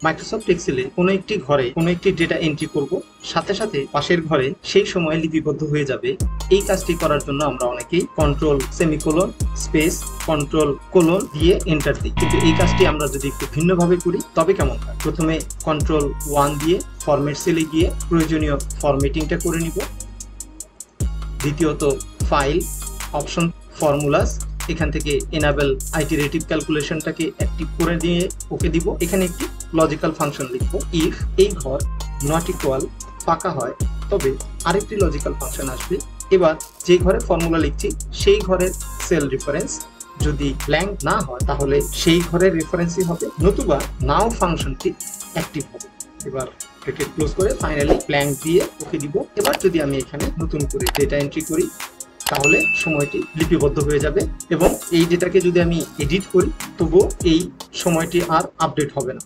Microsoft এক্সেলে কোনো একটি ঘরে কোনো একটি ডেটা এন্ট্রি করব, সাথে সাথে পাশের ঘরে সেই সময় লিপিবদ্ধ হয়ে যাবে। এই কাজটি করার জন্য আমরা অনেকেই control semicolon space control colon দিয়ে এন্টার দিই, কিন্তু এই কাজটি আমরা যদি একটু ভিন্নভাবে করি তবে কেমন হয়। প্রথমে কন্ট্রোল 1 দিয়ে ফরম্যাট সেলে গিয়ে প্রয়োজনীয় ফরম্যাটিংটা করে নিব। দ্বিতীয়ত ফাইল অপশন ফর্মুলাস, এখান থেকে এনাবেল আইটারেটিভ ক্যালকুলেশনটাকে অ্যাক্টিভ করে দিয়ে ওকে দিব। এখানে একটি লজিক্যাল ফাংশন লিখব, ইফ এই ঘর নট ইকুয়াল ফাঁকা হয় তবে আরেকটি লজিক্যাল ফাংশন আসবে। এবার যে ঘরে ফর্মুলা লিখছি সেই ঘরের সেল রেফারেন্স যদি ব্ল্যাঙ্ক না হয় তাহলে সেই ঘরের রেফারেন্সই হবে, নতুবা নাও ফাংশনটি অ্যাক্টিভ হবে। এবার ব্র্যাকেট ক্লোজ করে ফাইনালি ব্ল্যাঙ্ক দিয়ে ওকে দিব। এবার যদি আমি এখানে নতুন করে ডেটা এন্ট্রি করি তাহলে সময়টি লিপিবদ্ধ হয়ে যাবে, এবং এই ডেটাকে যদি আমি এডিট করি তবুও এই সময়টি আর আপডেট হবে না।